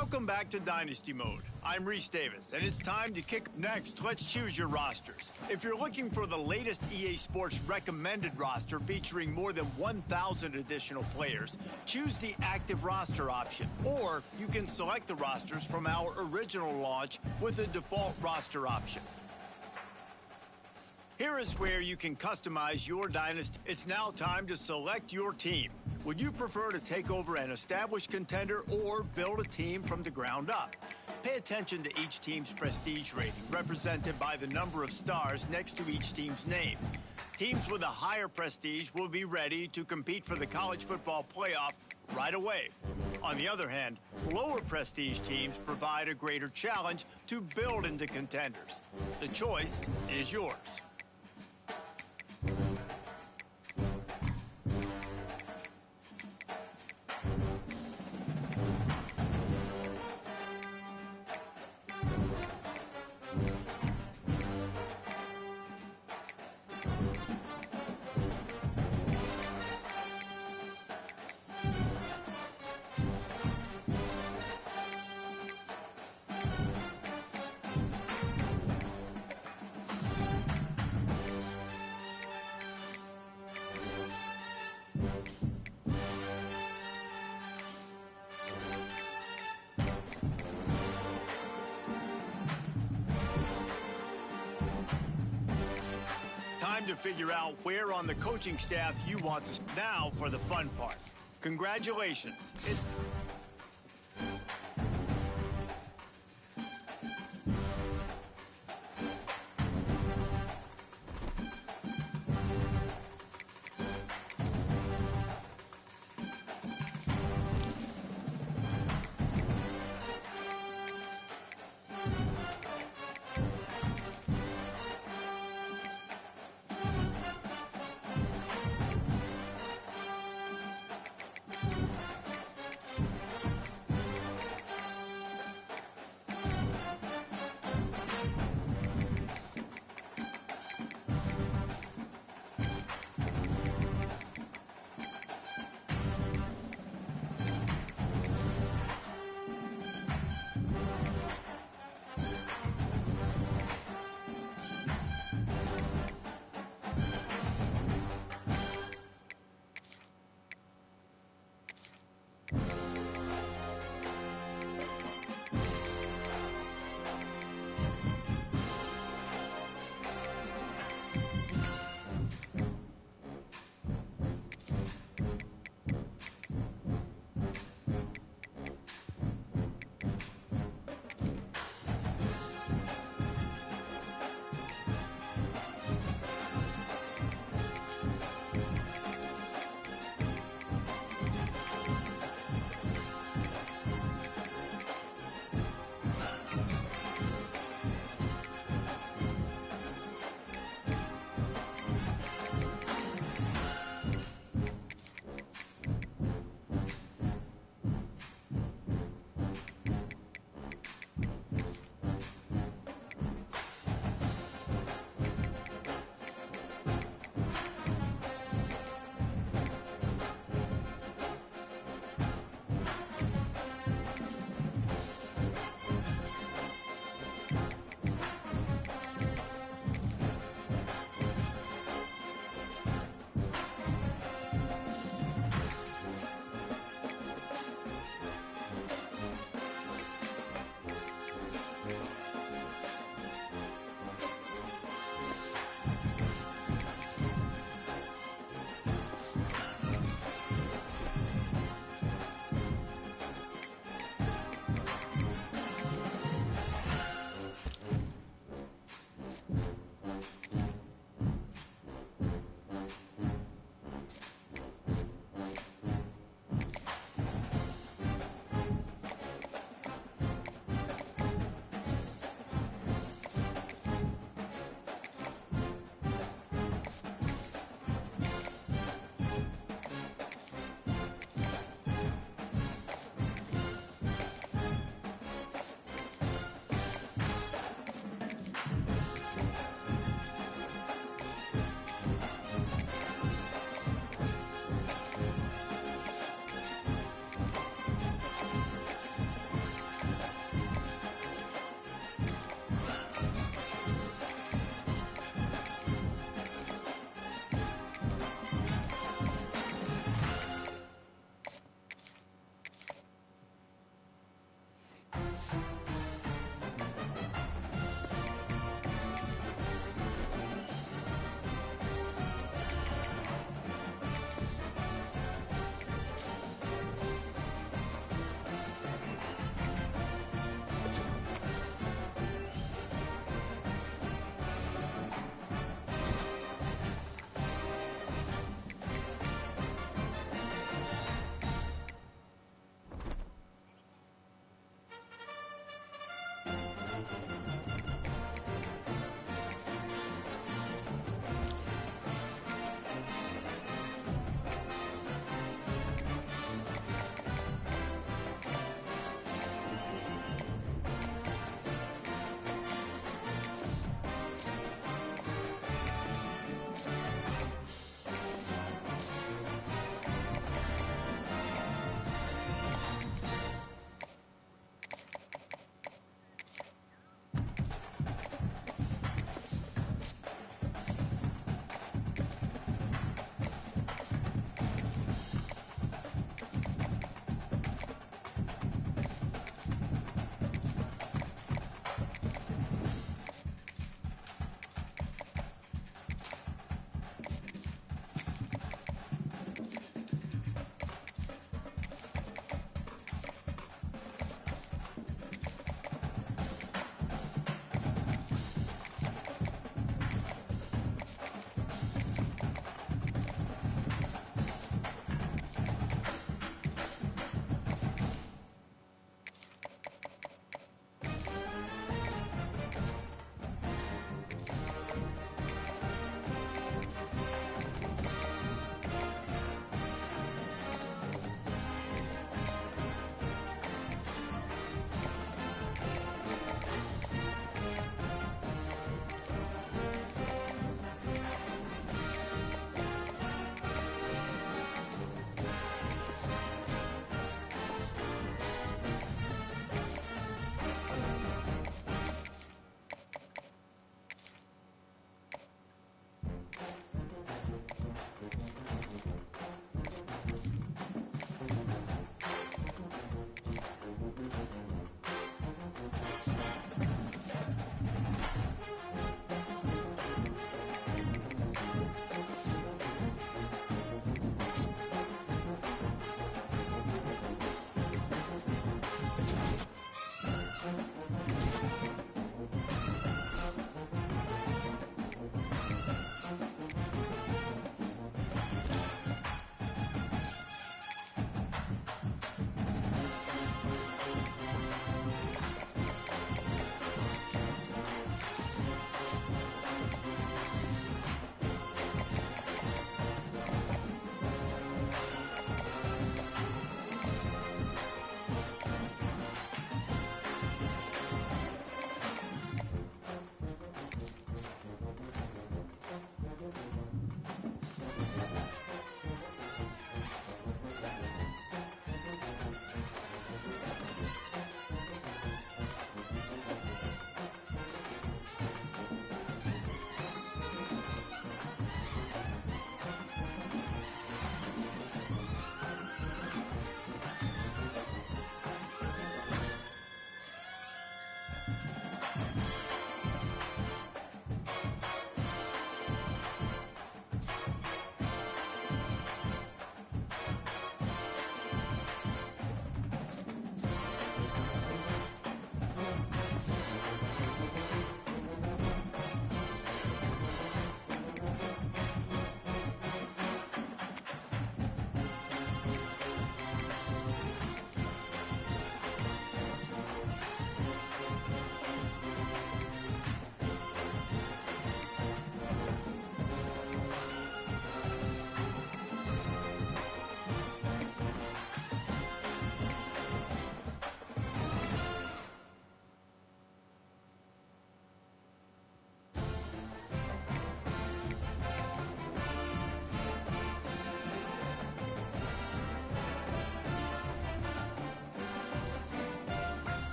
Welcome back to Dynasty Mode. I'm Reese Davis, and it's time to kick. Next, let's choose your rosters. If you're looking for the latest EA Sports recommended roster featuring more than 1,000 additional players, choose the active roster option. Or you can select the rosters from our original launch with the default roster option. Here is where you can customize your dynasty. It's now time to select your team. Would you prefer to take over an established contender or build a team from the ground up? Pay attention to each team's prestige rating, represented by the number of stars next to each team's name. Teams with a higher prestige will be ready to compete for the college football playoff right away. On the other hand, lower prestige teams provide a greater challenge to build into contenders. The choice is yours. Time to figure out where on the coaching staff you want to. Now for the fun part. Congratulations.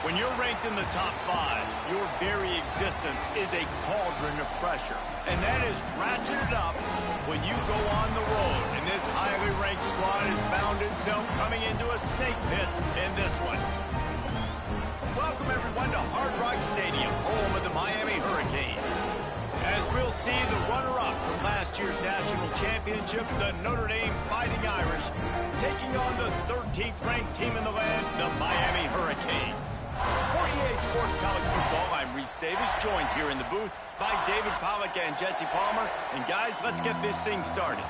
When you're ranked in the top 5, your very existence is a cauldron of pressure. And that is ratcheted up when you go on the road. And this highly ranked squad has found itself coming into a snake pit in this one. Welcome, everyone, to Hard Rock Stadium, home of the Miami Hurricanes. As we'll see the runner-up from last year's national championship, the Notre Dame Fighting Irish, taking on the 13th ranked team in the land, the Miami Hurricanes. For EA Sports College Football, I'm Reese Davis, joined here in the booth by David Pollack and Jesse Palmer. And guys, let's get this thing started.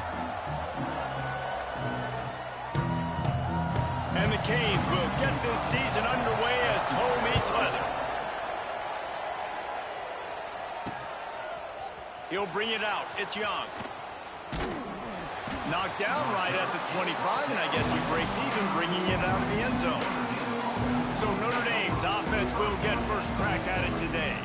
And the Canes will get this season underway as toe meets leather. He'll bring it out. It's Young. Knocked down right at the 25, and I guess he breaks even, bringing it out of the end zone. So Notre Dame's offense will get first crack at it today.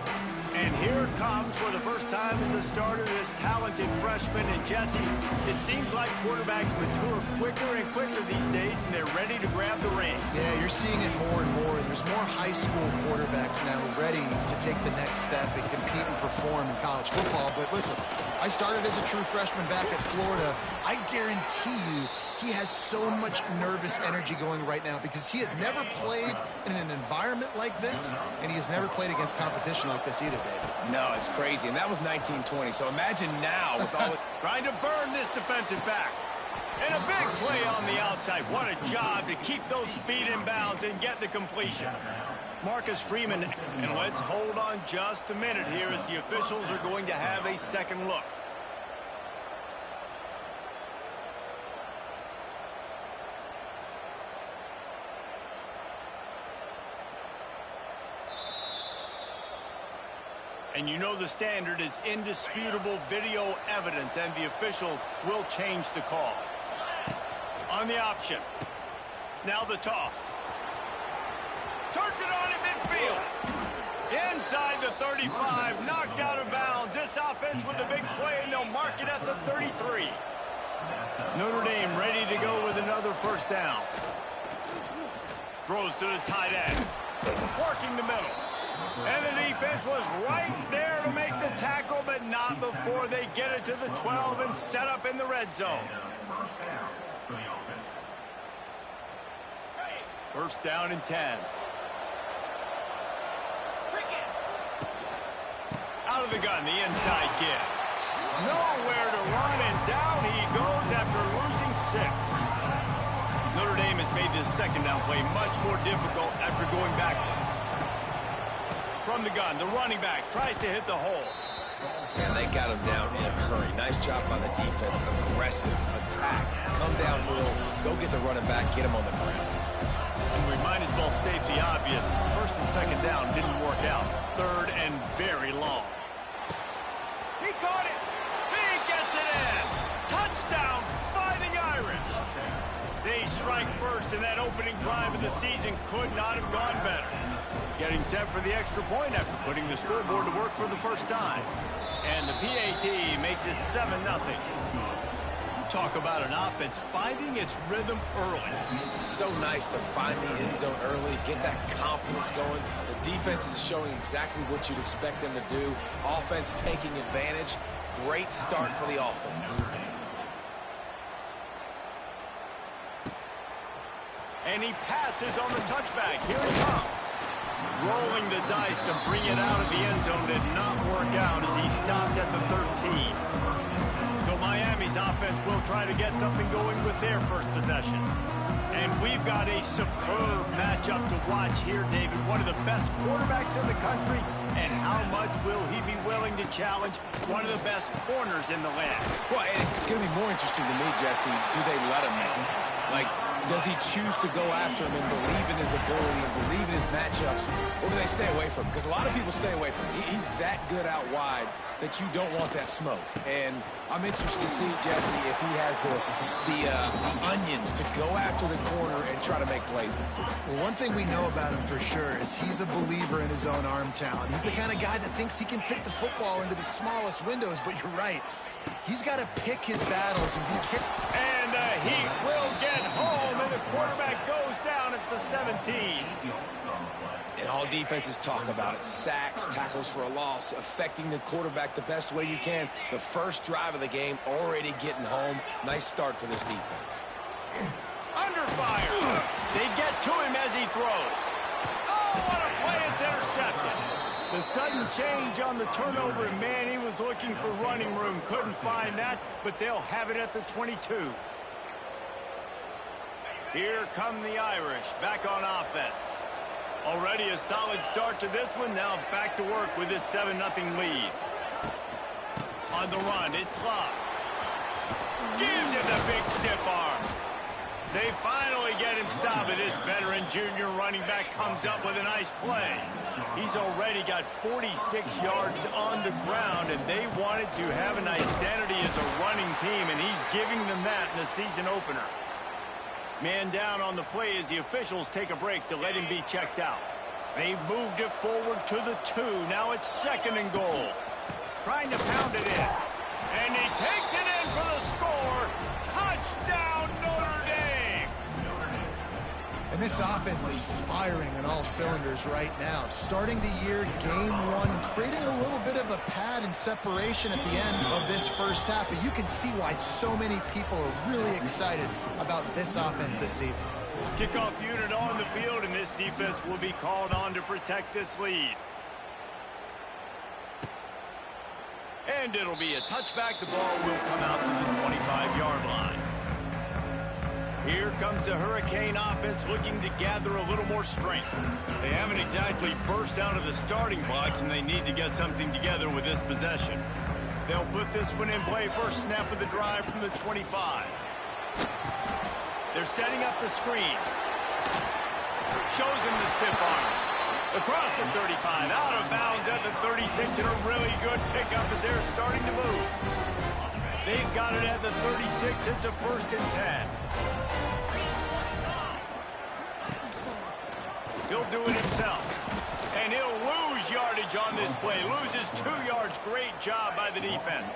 And here comes, for the first time as a starter, this talented freshman. And Jesse, it seems like quarterbacks mature quicker and quicker these days, and they're ready to grab the reins. Yeah, you're seeing it more and more. There's more high school quarterbacks now ready to take the next step and compete and perform in college football. But listen, I started as a true freshman back at Florida. I guarantee you he has so much nervous energy going right now because he has never played in an environment like this, and he has never played against competition like this either, David. No, it's crazy, and that was 1920, so imagine now with all trying to burn this defensive back. And a big play on the outside. What a job to keep those feet in bounds and get the completion. Marcus Freeman, and let's hold on just a minute here as the officials are going to have a second look. And you know the standard is indisputable video evidence, and the officials will change the call. On the option. Now the toss. Turns it on in midfield. Inside the 35, knocked out of bounds. This offense with a big play, and they'll mark it at the 33. Notre Dame ready to go with another first down. Throws to the tight end. Working the middle. And the defense was right there to make the tackle, but not before they get it to the 12 and set up in the red zone. First down and 10. Out of the gun, the inside give. Nowhere to run, and down he goes after losing 6. Notre Dame has made this second down play much more difficult after going backwards. From the gun, the running back tries to hit the hole. Yeah, they got him down in a hurry. Nice job by the defense. Aggressive attack. Come downhill, go get the running back, get him on the ground. And we might as well state the obvious. First and second down didn't work out. Third and very long. He caught it. He gets it in. Touchdown, Fighting Irish. They strike first, and that opening drive of the season could not have gone better. Getting set for the extra point after putting the scoreboard to work for the first time. And the PAT makes it 7-0. Talk about an offense finding its rhythm early. So nice to find the end zone early, get that confidence going. The defense is showing exactly what you'd expect them to do. Offense taking advantage. Great start for the offense. And he passes on the touchback. Here he comes. Rolling the dice to bring it out of the end zone did not work out as he stopped at the 13. So Miami's offense will try to get something going with their first possession. And we've got a superb matchup to watch here, David. One of the best quarterbacks in the country. And how much will he be willing to challenge one of the best corners in the land? Well, it's going to be more interesting to me, Jesse. Do they let him make him? Like, does he choose to go after him and believe in his ability and believe in his matchups, or do they stay away from him? Because a lot of people stay away from him. He's that good out wide that you don't want that smoke. And I'm interested to see, Jesse, if he has the onions to go after the corner and try to make plays. Well, one thing we know about him for sure is he's a believer in his own arm talent. He's the kind of guy that thinks he can fit the football into the smallest windows, but you're right. He's got to pick his battles and be careful. And he will get home, and the quarterback goes down at the 17. And all defenses talk about it. Sacks, tackles for a loss, affecting the quarterback the best way you can. The first drive of the game, already getting home. Nice start for this defense. Under fire. They get to him as he throws. Oh, what a play. It's intercepted. The sudden change on the turnover, and man, he was looking for running room. Couldn't find that, but they'll have it at the 22. Here come the Irish, back on offense. Already a solid start to this one. Now back to work with this 7-0 lead. On the run, it's Love. Gives him the big stiff arm. They finally get him stopped, and this veteran junior running back comes up with a nice play. He's already got 46 yards on the ground, and they wanted to have an identity as a running team, and he's giving them that in the season opener. Man down on the play as the officials take a break to let him be checked out. They've moved it forward to the 2. Now it's 2nd and goal. Trying to pound it in. And he takes it in for the score. Touchdown, Notre Dame! And this offense is firing on all cylinders right now. Starting the year, game 1, creating a little bit of a pad and separation at the end of this first half. But you can see why so many people are really excited about this offense this season. Kickoff unit on the field, and this defense will be called on to protect this lead. And it'll be a touchback. The ball will come out to the 25-yard line. Here comes the Hurricane offense looking to gather a little more strength. They haven't exactly burst out of the starting blocks, and they need to get something together with this possession. They'll put this one in play. First snap of the drive from the 25. They're setting up the screen. Shows him the stiff arm. Across the 35, out of bounds at the 36, and a really good pickup as they're starting to move. They've got it at the 36. It's a 1st and 10. He'll do it himself. And he'll lose yardage on this play. Loses 2 yards. Great job by the defense.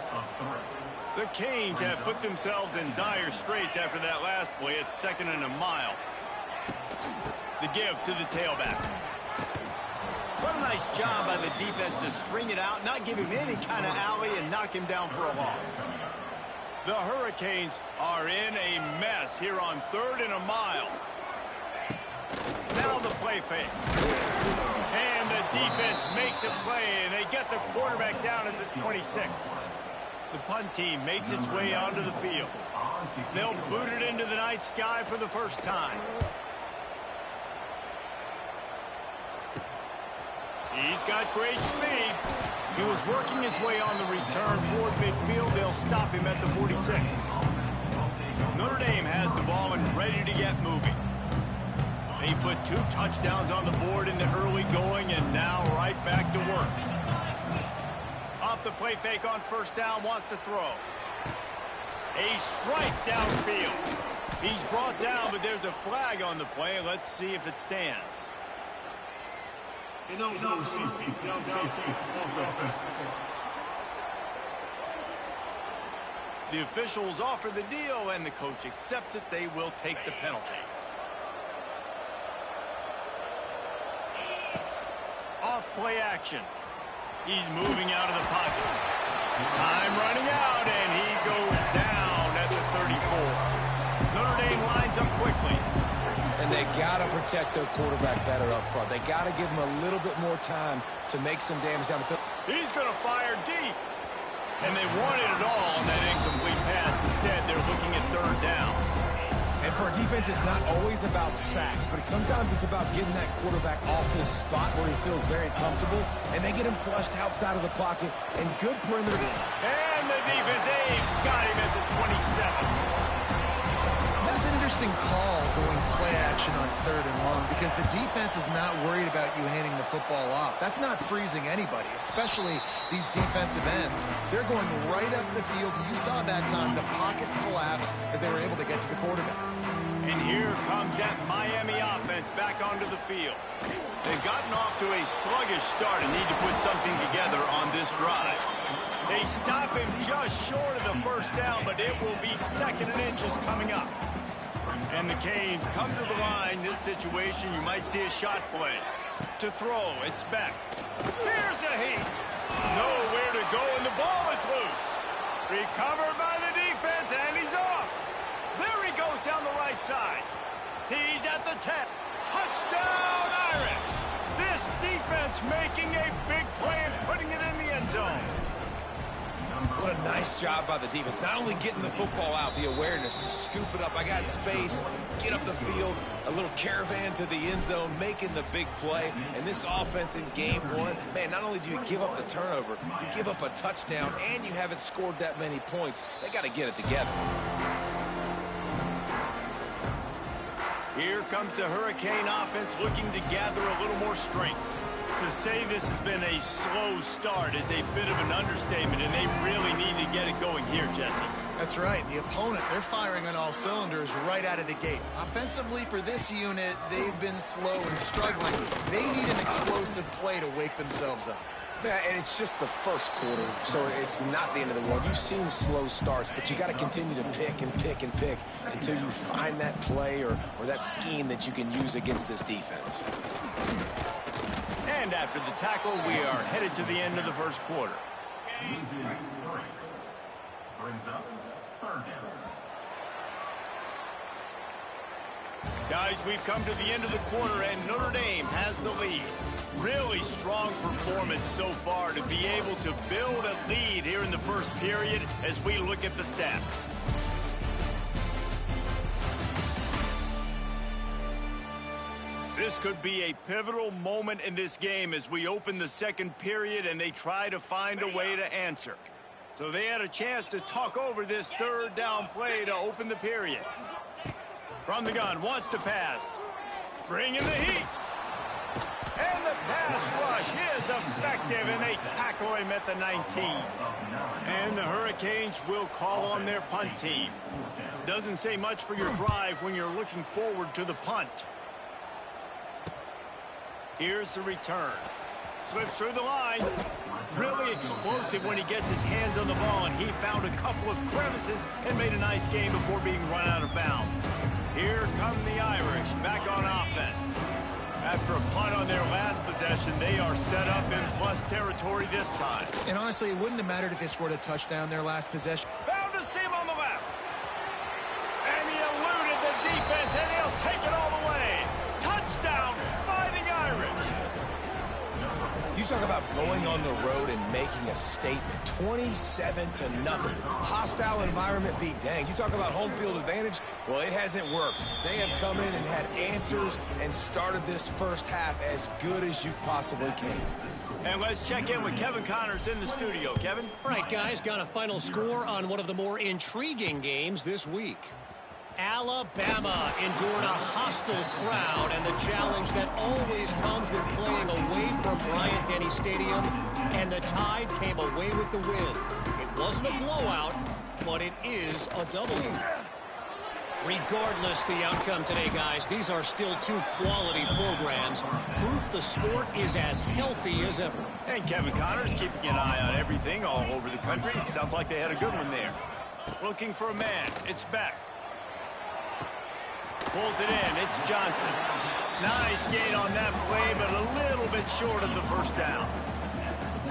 The Canes have put themselves in dire straits after that last play. It's 2nd and a mile. The give to the tailback. What a nice job by the defense to string it out, not give him any kind of alley, and knock him down for a loss. The Hurricanes are in a mess here on 3rd and a mile. Now the play fake. And the defense makes a play, and they get the quarterback down at the 26. The punt team makes its way onto the field. They'll boot it into the night sky for the first time. He's got great speed. He was working his way on the return toward midfield. They'll stop him at the 46. Notre Dame has the ball and ready to get moving. They put 2 touchdowns on the board in the early going, and now right back to work. Off the play fake on 1st down, wants to throw. A strike downfield. He's brought down, but there's a flag on the play. Let's see if it stands. The officials offer the deal, and the coach accepts it. They will take the penalty. Off play action. He's moving out of the pocket. Time running out, and he goes down at the 34. Notre Dame lines up quickly. And they got to protect their quarterback better up front. They got to give him a little bit more time to make some damage down the field. He's going to fire deep. And they wanted it all on that incomplete pass. Instead, they're looking at 3rd down. And for a defense, it's not always about sacks, but sometimes it's about getting that quarterback off his spot where he feels very comfortable, and they get him flushed outside of the pocket, and good perimeter. And the defense, got him at the 27. That's an interesting call going play action on 3rd and long, because the defense is not worried about you handing the football off. That's not freezing anybody, especially these defensive ends. They're going right up the field. You saw that time the pocket collapse as they were able to get to the quarterback. And here comes that Miami offense back onto the field. They've gotten off to a sluggish start and need to put something together on this drive. They stop him just short of the 1st down, but it will be 2nd and inches coming up. And the Canes come to the line. This situation, you might see a shot play. to throw. It's Beck. Here's a heat. Nowhere to go, and the ball is loose. Recovered by the defense, and he's off. There he goes down the right side. He's at the 10. Touchdown, Irish. This defense making a big play and putting it in the end zone. What a nice job by the defense. Not only getting the football out, the awareness to scoop it up. I got space, get up the field, a little caravan to the end zone, making the big play. And this offense in game one, man, not only do you give up the turnover, you give up a touchdown, and you haven't scored that many points. They got to get it together. Here comes the Hurricane offense looking to gather a little more strength. To say this has been a slow start is a bit of an understatement, and they really need to get it going here, Jesse. That's right. The opponent, they're firing on all cylinders right out of the gate. Offensively, for this unit, they've been slow and struggling. They need an explosive play to wake themselves up. Yeah, and it's just the first quarter, so it's not the end of the world. You've seen slow starts, but you got to continue to pick and pick and pick until you find that play or that scheme that you can use against this defense. And after the tackle, we are headed to the end of the first quarter. Guys, we've come to the end of the quarter, and Notre Dame has the lead. Really strong performance so far to be able to build a lead here in the first period as we look at the stats. This could be a pivotal moment in this game as we open the second period and they try to find a way to answer. So they had a chance to talk over this third down play to open the period. From the gun, wants to pass. Bring in the heat. And the pass rush is effective, and they tackle him at the 19. And the Hurricanes will call on their punt team. Doesn't say much for your drive when you're looking forward to the punt. Here's the return. Slips through the line. Really explosive when he gets his hands on the ball, and he found a couple of crevices and made a nice game before being run out of bounds. Here come the Irish back on offense. After a punt on their last possession, they are set up in plus territory this time. And honestly, it wouldn't have mattered if they scored a touchdown their last possession. Found a seam on the left. And he eluded the defense, and he'll take it all the way. Touchdown, Fighting Irish. You talk about going on the road and making a statement. 27-0. Hostile environment be dang. You talk about home field advantage. Well, it hasn't worked. They have come in and had answers and started this first half as good as you possibly can. And let's check in with Kevin Connors in the studio. Kevin? All right, guys, got a final score on one of the more intriguing games this week. Alabama endured a hostile crowd and the challenge that always comes with playing away from Bryant-Denny Stadium, and the Tide came away with the win. It wasn't a blowout, but it is a W. Regardless the outcome today, guys, these are still two quality programs. Proof the sport is as healthy as ever. And Kevin Connors keeping an eye on everything all over the country. Sounds like they had a good one there. Looking for a man. It's Beck. Pulls it in. It's Johnson. Nice gain on that play, but a little bit short of the first down.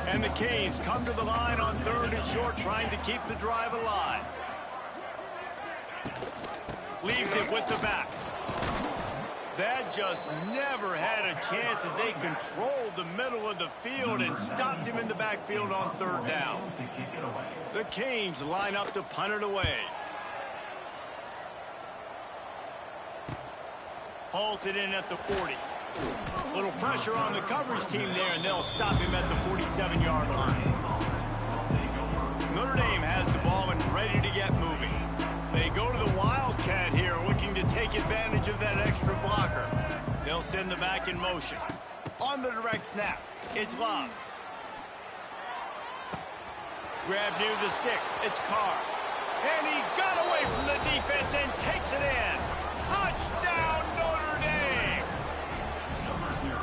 And the Canes come to the line on third and short, trying to keep the drive alive. Leaves it with the back. That just never had a chance as they controlled the middle of the field and stopped him in the backfield on third down. The Canes line up to punt it away. Hauls it in at the 40. Little pressure on the coverage team there, and they'll stop him at the 47-yard line. Notre Dame has the ball and ready to get moving. They go to the Wildcat here, looking to take advantage of that extra blocker. They'll send the back in motion. On the direct snap, it's Love. Grab near the sticks, it's Carr. And he got away from the defense and takes it in. Touchdown, Notre Dame!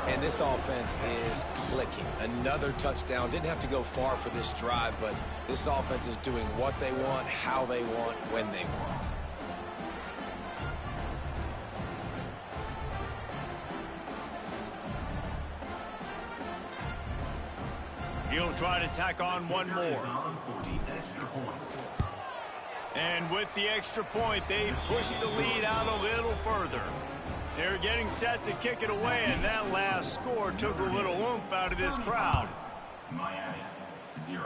And this offense is clicking. Another touchdown. Didn't have to go far for this drive, but this offense is doing what they want, how they want, when they want. He'll try to tack on one more. And with the extra point, they push the lead out a little further. They're getting set to kick it away, and that last score took a little oomph out of this crowd. Miami, 0.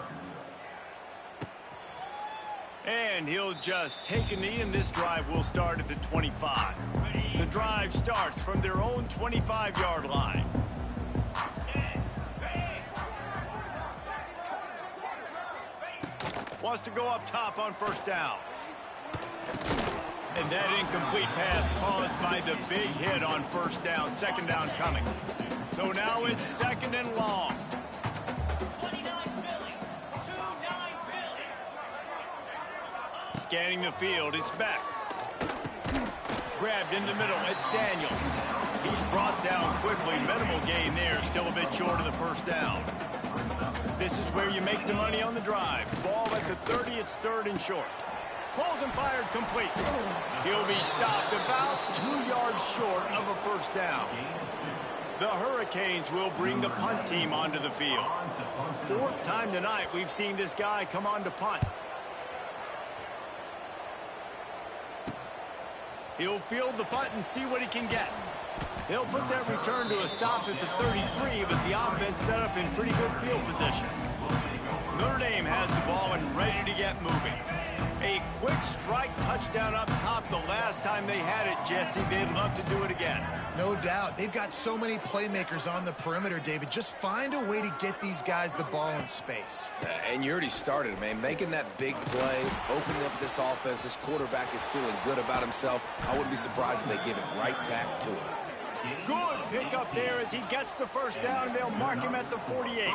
And he'll just take a knee, and this drive will start at the 25. The drive starts from their own 25-yard line. Wants to go up top on first down. And that incomplete pass caused by the big hit on first down. Second down coming. So now it's second and long. Scanning the field, it's Beck. Grabbed in the middle, it's Daniels. He's brought down quickly. Minimal gain there, still a bit short of the first down. This is where you make the money on the drive. Ball at the 30, it's third and short. Pulls and fired complete. He'll be stopped about 2 yards short of a first down. The Hurricanes will bring the punt team onto the field. Fourth time tonight we've seen this guy come on to punt. He'll field the punt and see what he can get. He'll put that return to a stop at the 33, but the offense set up in pretty good field position. Notre Dame has the ball and ready to get moving. A quick strike touchdown up top the last time they had it, Jesse. They'd love to do it again. No doubt. They've got so many playmakers on the perimeter, David. Just find a way to get these guys the ball in space. And you already started, man. Making that big play, opening up this offense. This quarterback is feeling good about himself. I wouldn't be surprised if they give it right back to him. Good pickup there as he gets the first down, and they'll mark him at the 48.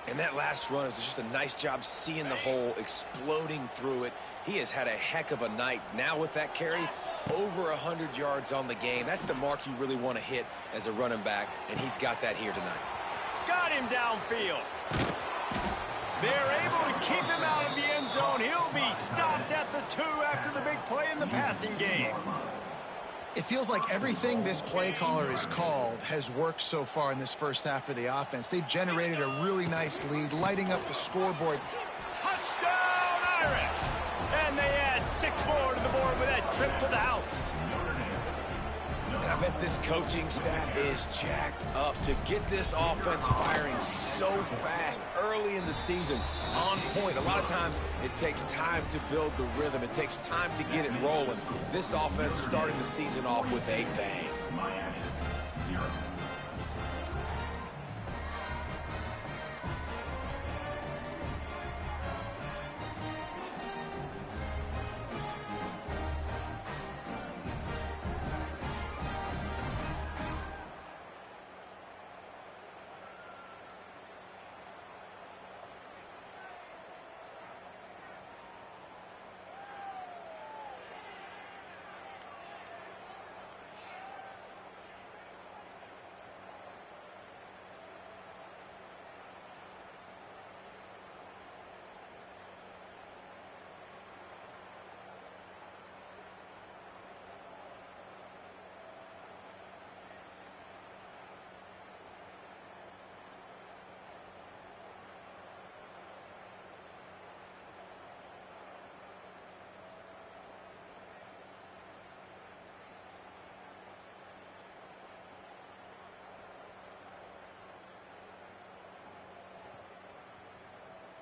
And that last run is just a nice job seeing the hole, exploding through it. He has had a heck of a night. Now with that carry, over 100 yards on the game. That's the mark you really want to hit as a running back, and he's got that here tonight. Got him downfield. They're able to keep him out of the end zone. He'll be stopped at the 2 after the big play in the passing game. It feels like everything this play caller has called has worked so far in this first half for the offense. They've generated a really nice lead, lighting up the scoreboard. Touchdown, Irish! And they add 6 more to the board with that trip to the house. And I bet this coaching staff is jacked up to get this offense firing so fast early in the season, on point. A lot of times it takes time to build the rhythm. It takes time to get it rolling. This offense starting the season off with a bang. Miami, 0.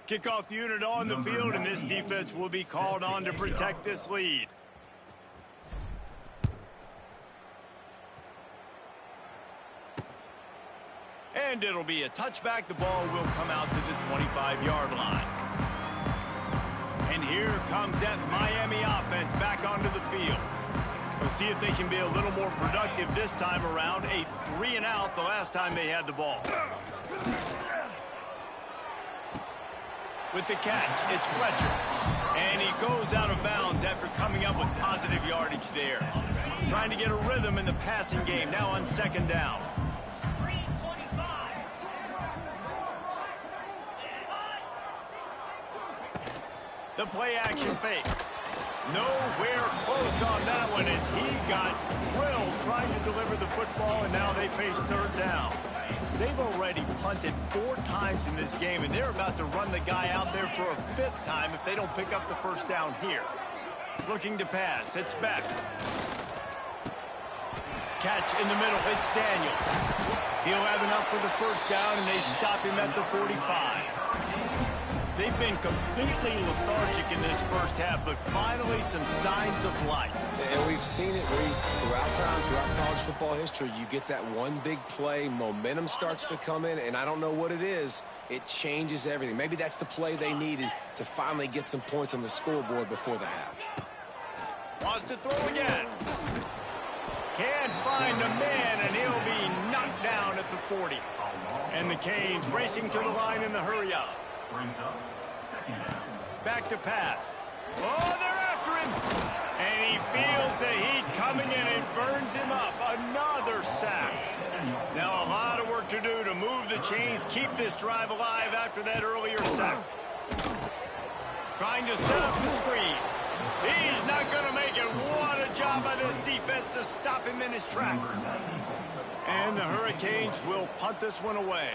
Kickoff unit on the field, and this defense will be called on to protect this lead. And it'll be a touchback. The ball will come out to the 25-yard line. And here comes that Miami offense back onto the field. We'll see if they can be a little more productive this time around. A 3-and-out the last time they had the ball. With the catch, it's Fletcher. And he goes out of bounds after coming up with positive yardage there. Trying to get a rhythm in the passing game, now on second down. The play action fake. Nowhere close on that one as he got drilled trying to deliver the football, and now they face third down. They've already punted 4 times in this game, and they're about to run the guy out there for a 5th time if they don't pick up the first down here. Looking to pass. It's Beck. Catch in the middle. It's Daniels. He'll have enough for the first down, and they stop him at the 45. They've been completely lethargic in this first half, but finally some signs of life. And we've seen it, Reese, throughout time, throughout college football history. You get that one big play, momentum starts to come in, and I don't know what it is. It changes everything. Maybe that's the play they needed to finally get some points on the scoreboard before the half. Wants to throw again. Can't find a man, and he'll be knocked down at the 40. And the Canes racing to the line in the hurry-up. Brings up second down. Back to pass. Oh, they're after him. And he feels the heat coming in and burns him up. Another sack. Now a lot of work to do to move the chains, keep this drive alive after that earlier sack. Trying to set up the screen. He's not going to make it. What a job by this defense to stop him in his tracks. And the Hurricanes will punt this one away.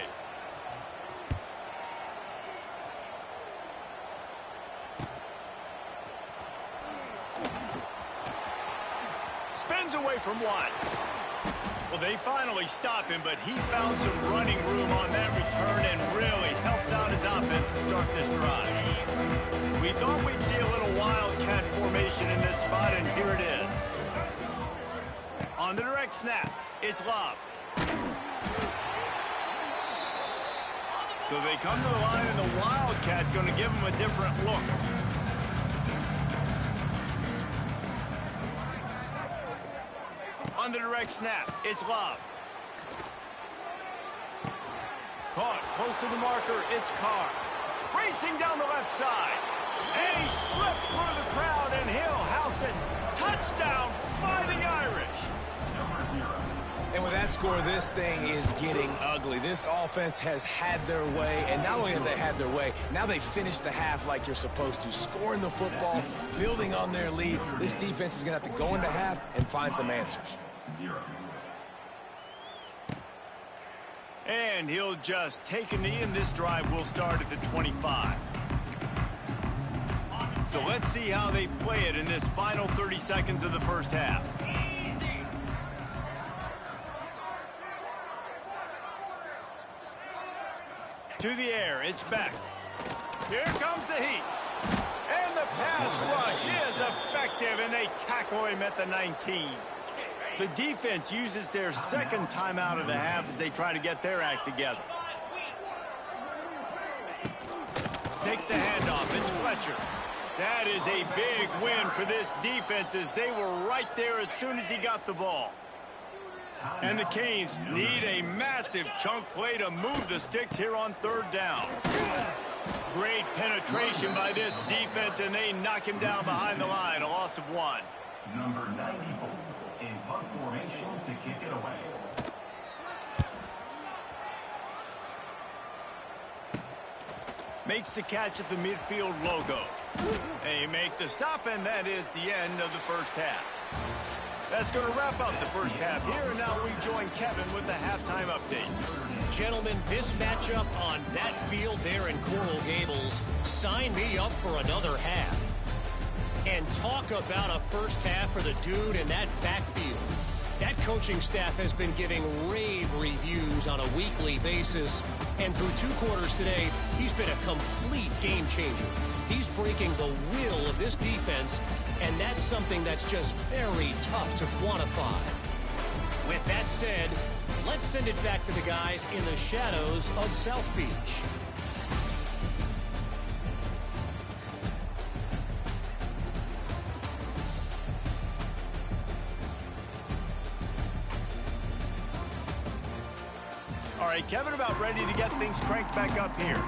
Spins away from one. Well, they finally stop him, but he found some running room on that return and really helps out his offense to start this drive. We thought we'd see a little wildcat formation in this spot, and here it is. On the direct snap, it's Love. So they come to the line, and the wildcat going to give him a different look. On the direct snap, it's Love. Caught close to the marker, it's Carr. Racing down the left side. And he slipped through the crowd, and he'll house it. Touchdown, Fighting Irish. Number 0. And with that score, this thing is getting ugly. This offense has had their way, and not only have they had their way, now they finished the half like you're supposed to, scoring the football, building on their lead. This defense is going to have to go into half and find some answers. 0. And he'll just take a knee, and this drive will start at the 25. So let's see how they play it in this final 30 seconds of the first half. To the air, it's Beck. Here comes the heat. And the pass rush is effective, and they tackle him at the 19. The defense uses their second timeout of the half as they try to get their act together. Takes the handoff. It's Fletcher. That is a big win for this defense as they were right there as soon as he got the ball. And the Canes need a massive chunk play to move the sticks here on 3rd down. Great penetration by this defense, and they knock him down behind the line. A loss of 1. Number 94 in punt formation to kick it away. Makes the catch at the midfield logo. They make the stop, and that is the end of the first half. That's going to wrap up the first half here, and now we join Kevin with the halftime update. Gentlemen, this matchup on that field there in Coral Gables, sign me up for another half. And talk about a first half for the dude in that backfield. That coaching staff has been giving rave reviews on a weekly basis. And through 2 quarters today, he's been a complete game changer. He's breaking the will of this defense, and that's something that's just very tough to quantify. With that said, let's send it back to the guys in the shadows of South Beach. All right, Kevin, about ready to get things cranked back up here.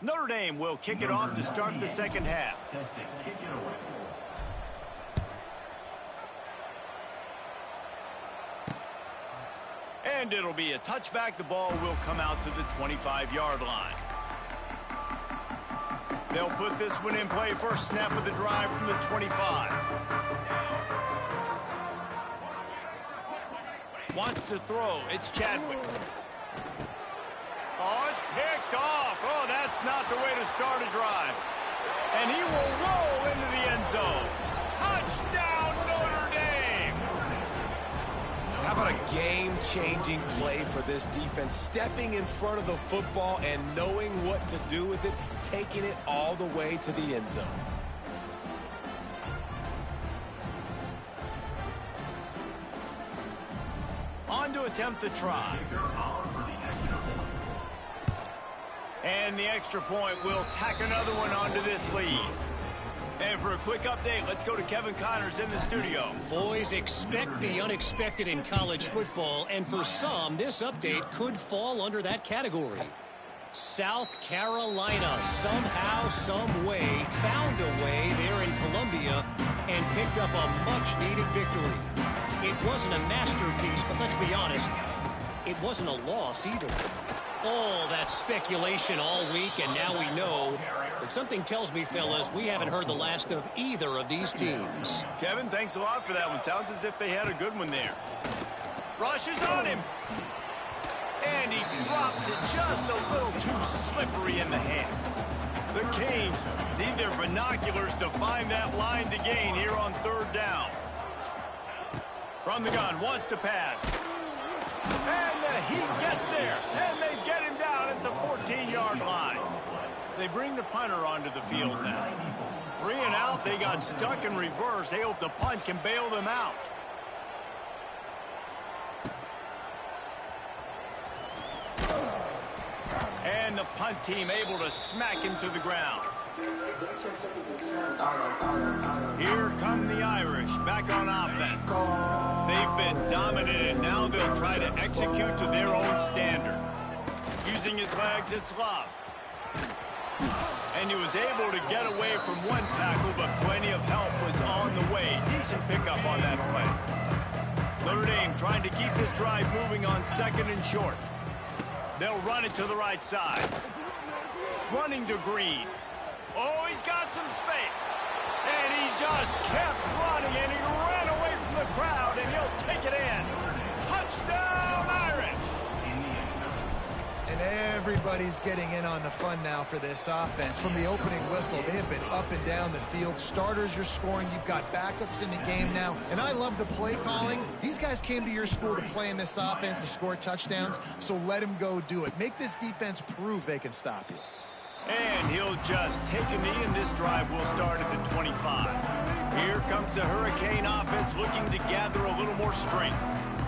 Notre Dame will kick it off to start the second half. Set to kick it away. And it'll be a touchback. The ball will come out to the 25-yard line. They'll put this one in play. First snap of the drive from the 25. Wants to throw. It's Chadwick. Oh, it's picked off. Oh, that's not the way to start a drive. And he will roll into the end zone. Touchdown, Notre Dame! How about a game-changing play for this defense? Stepping in front of the football and knowing what to do with it, taking it all the way to the end zone. On to attempt the try. And the extra point will tack another one onto this lead. And for a quick update, let's go to Kevin Connors in the studio. Boys, expect the unexpected in college football, and for some, this update could fall under that category. South Carolina, somehow, some way, found a way there in Columbia and picked up a much-needed victory. It wasn't a masterpiece, but let's be honest, it wasn't a loss either. All that speculation all week, and now we know. But something tells me, fellas, we haven't heard the last of either of these teams. Kevin, thanks a lot for that one. Sounds as if they had a good one there. Rush is on him. And he drops it just a little too slippery in the hands. The Canes need their binoculars to find that line to gain here on third down. From the gun, wants to pass. And the Heat gets there, and they get him down at the 14-yard line. They bring the punter onto the field now. 3 and out, they got stuck in reverse. They hope the punt can bail them out. And the punt team able to smack him to the ground. Here come the Irish back on offense. They've been dominated. Now they'll try to execute to their own standard. Using his legs, it's Love. And he was able to get away from one tackle, but plenty of help was on the way. Decent pickup on that play. Notre Dame trying to keep this drive moving on second and short. They'll run it to the right side. Running to Green. Oh, he's got some space. And he just kept running, and he ran away from the crowd, and he'll take it in. Touchdown, Irish! And everybody's getting in on the fun now for this offense. From the opening whistle, they have been up and down the field. Starters are scoring. You've got backups in the game now. And I love the play calling. These guys came to your school to play in this offense to score touchdowns, so let them go do it. Make this defense prove they can stop you. And he'll just take a knee, and this drive will start at the 25. Here comes the Hurricane offense looking to gather a little more strength.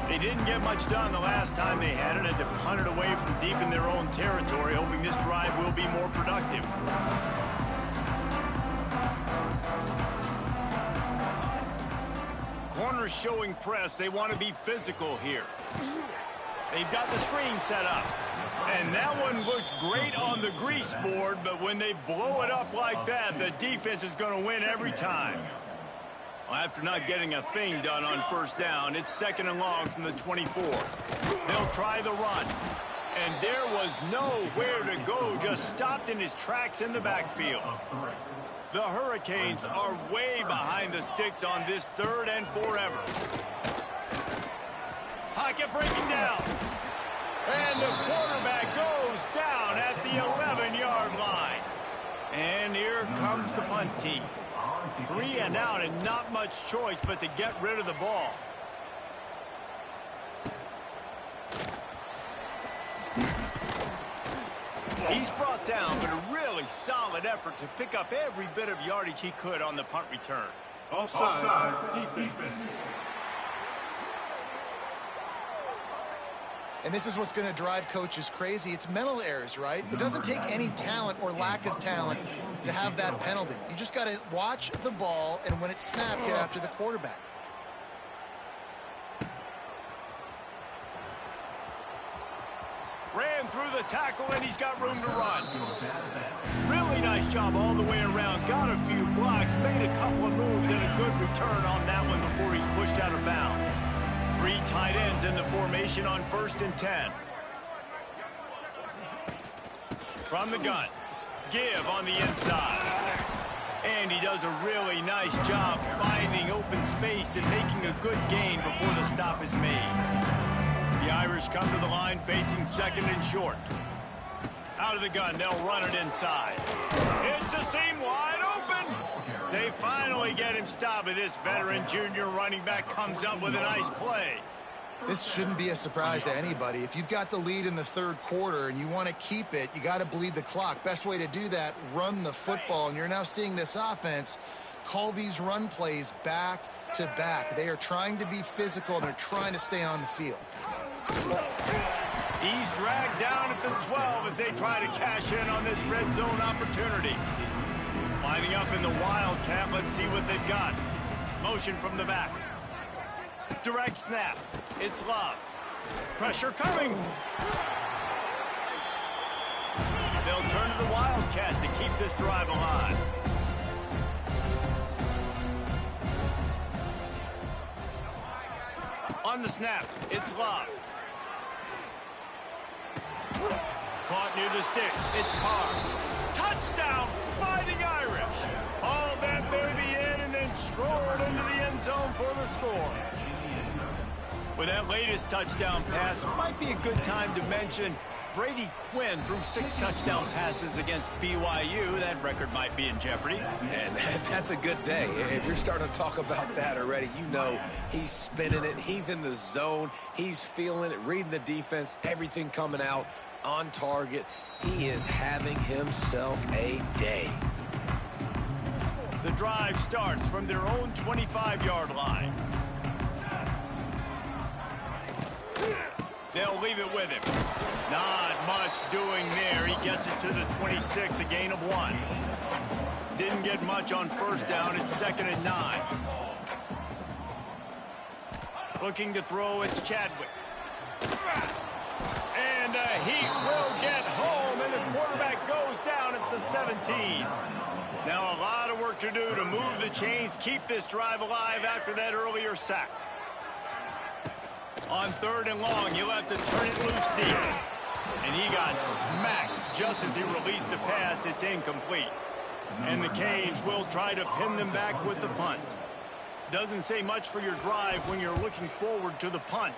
They didn't get much done the last time they had it, and to punt it away from deep in their own territory, hoping this drive will be more productive. Corners showing press. They want to be physical here. They've got the screen set up. And that one looked great on the grease board, but when they blow it up like that, the defense is going to win every time. Well, after not getting a thing done on first down, it's second and long from the 24. They'll try the run. And there was nowhere to go, just stopped in his tracks in the backfield. The Hurricanes are way behind the sticks on this third and forever. Pocket breaking down. And the quarterback goes down at the 11-yard line. And here comes the punt team. 3 and out, and not much choice but to get rid of the ball. He's brought down, but a really solid effort to pick up every bit of yardage he could on the punt return. Offside, defense. And this is what's going to drive coaches crazy. It's mental errors, right? It doesn't take any talent or lack of talent to have that penalty. You just got to watch the ball, and when it's snapped, get after the quarterback. Ran through the tackle, and he's got room to run. Really nice job all the way around. Got a few blocks, made a couple of moves, and a good return on that one before he's pushed out of bounds. 3 tight ends in the formation on 1st and 10. From the gun, give on the inside. And he does a really nice job finding open space and making a good gain before the stop is made. The Irish come to the line facing 2nd and short. Out of the gun, they'll run it inside. It's a seam wide open. They finally get him stopped, and this veteran junior running back comes up with a nice play. This shouldn't be a surprise to anybody. If you've got the lead in the 3rd quarter and you want to keep it, you got to bleed the clock. Best way to do that, run the football. And you're now seeing this offense call these run plays back to back. They are trying to be physical, and they're trying to stay on the field. He's dragged down at the 12 as they try to cash in on this red zone opportunity. Lining up in the Wildcat, let's see what they've got. Motion from the back. Direct snap. It's Love. Pressure coming. They'll turn to the Wildcat to keep this drive alive. On the snap, it's Love. Caught near the sticks, it's Carr. Touchdown, Fighting Irish. Hauled that baby in and then strolled into the end zone for the score. With that latest touchdown pass, might be a good time to mention Brady Quinn threw 6 touchdown passes against BYU. That record might be in jeopardy. And that's a good day. If you're starting to talk about that already, you know he's spinning it. He's in the zone. He's feeling it, reading the defense, everything coming out on target. He is having himself a day. The drive starts from their own 25-yard line. They'll leave it with him. Not much doing there. He gets it to the 26, a gain of 1. Didn't get much on 1st down. It's 2nd and 9. Looking to throw, it's Chadwick. And he will get home, and the quarterback goes down at the 17. Now a lot of work to do to move the chains, keep this drive alive after that earlier sack. On 3rd and long, he'll have to turn it loose deep. And he got smacked just as he released the pass. It's incomplete. And the Canes will try to pin them back with the punt. Doesn't say much for your drive when you're looking forward to the punt.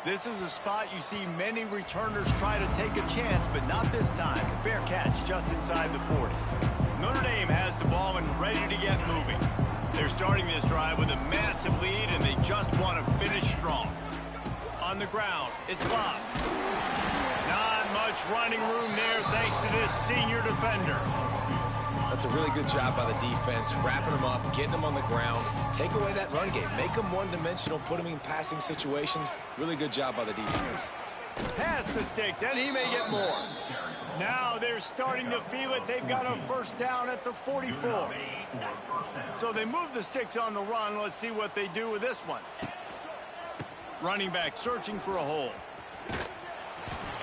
This is a spot you see many returners try to take a chance, but not this time. A fair catch just inside the 40. Notre Dame has the ball and ready to get moving. They're starting this drive with a massive lead, and they just want to finish strong. On the ground, it's Love. Not much running room there thanks to this senior defender. That's a really good job by the defense, wrapping them up, getting them on the ground. Take away that run game. Make them one-dimensional, put them in passing situations. Really good job by the defense. Past the sticks, and he may get more. Now they're starting to feel it. They've got a 1st down at the 44. So they move the sticks on the run. Let's see what they do with this one. Running back searching for a hole.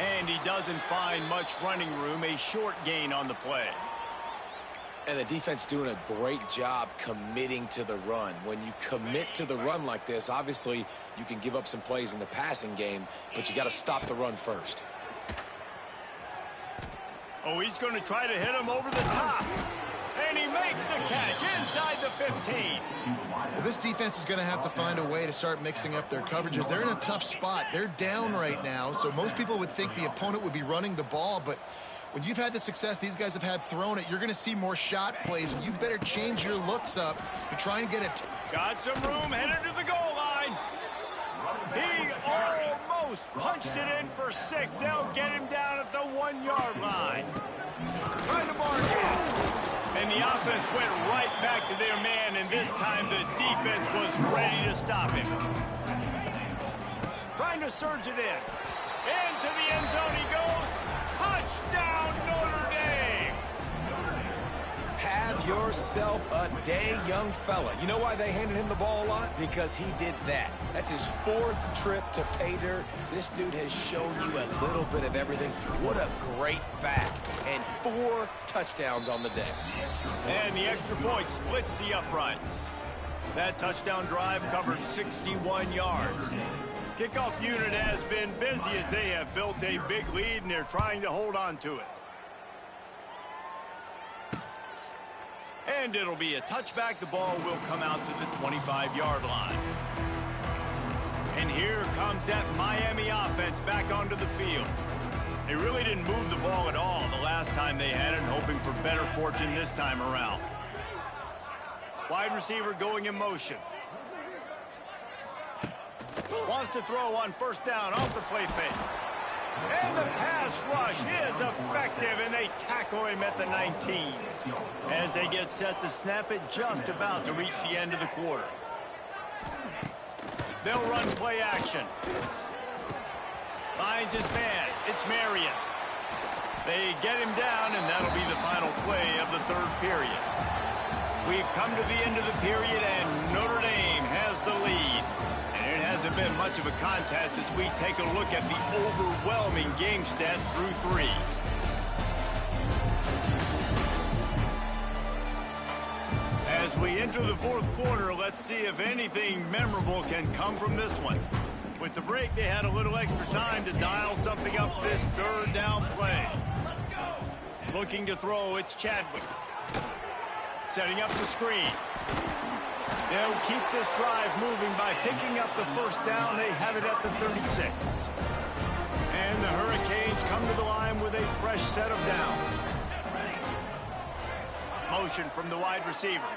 And he doesn't find much running room. A short gain on the play. And the defense doing a great job committing to the run. When you commit to the run like this, obviously you can give up some plays in the passing game, but you got to stop the run first. Oh, he's going to try to hit him over the top. And he makes the catch inside the 15. Well, this defense is going to have to find a way to start mixing up their coverages. They're in a tough spot. They're down right now, so most people would think the opponent would be running the ball, but when you've had the success these guys have had throwing it, you're going to see more shot plays, and you better change your looks up to try and get it. Got some room, headed to the goal line. He almost punched it in for 6. They'll get him down at the 1-yard line. Trying to march in. And the offense went right back to their man, and this time the defense was ready to stop him. Trying to surge it in. Into the end zone he goes. Touchdown, Notre Dame! Have yourself a day, young fella. You know why they handed him the ball a lot? Because he did that. That's his 4th trip to pay dirt. This dude has shown you a little bit of everything. What a great back. And 4 touchdowns on the day. And the extra point splits the uprights. That touchdown drive covered 61 yards. Kickoff unit has been busy as they have built a big lead, and they're trying to hold on to it. And it'll be a touchback. The ball will come out to the 25-yard line. And here comes that Miami offense back onto the field. They really didn't move the ball at all the last time they had it, hoping for better fortune this time around. Wide receiver going in motion. Wants to throw on first down off the play fake. And the pass rush is effective, and they tackle him at the 19. As they get set to snap it, just about to reach the end of the quarter. They'll run play action. Finds his man. It's Marion. They get him down, and that'll be the final play of the 3rd period. We've come to the end of the period, and Notre Dame has the lead. And it hasn't been much of a contest as we take a look at the overwhelming game stats through 3. As we enter the 4th quarter, let's see if anything memorable can come from this one. With the break, they had a little extra time to dial something up this 3rd down play. Looking to throw, it's Chadwick. Setting up the screen. They'll keep this drive moving by picking up the first down. They have it at the 36. And the Hurricanes come to the line with a fresh set of downs. Motion from the wide receiver.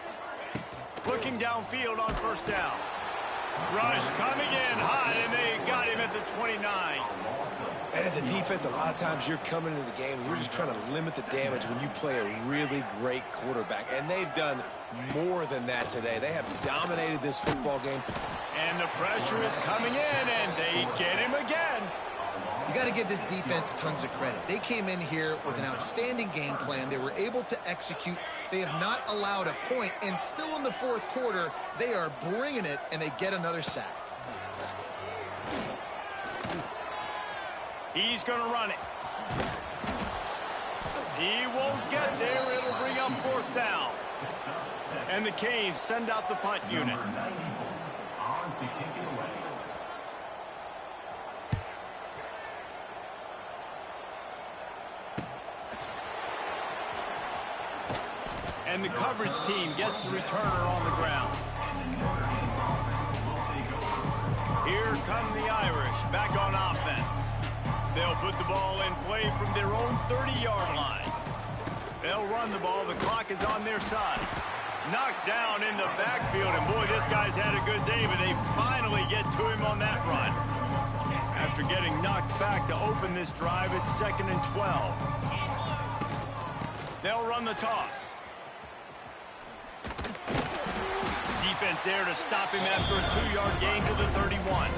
Looking downfield on first down. Rush coming in hot, and they got him at the 29. And as a defense, a lot of times you're coming into the game and you're just trying to limit the damage when you play a really great quarterback. And they've done more than that today. They have dominated this football game. And the pressure is coming in, and they get him again. You got to give this defense tons of credit. They came in here with an outstanding game plan. They were able to execute. They have not allowed a point, and still in the 4th quarter, they are bringing it, and they get another sack. He's going to run it. He won't get there. It'll bring up 4th down. And the Canes send out the punt unit. On to kick it away. And the coverage team gets the returner on the ground. Here come the Irish back on offense. They'll put the ball in play from their own 30-yard line. They'll run the ball. The clock is on their side. Knocked down in the backfield, and boy, this guy's had a good day, but they finally get to him on that run. After getting knocked back to open this drive, it's 2nd and 12. They'll run the toss. Defense there to stop him after a 2-yard gain to the 31.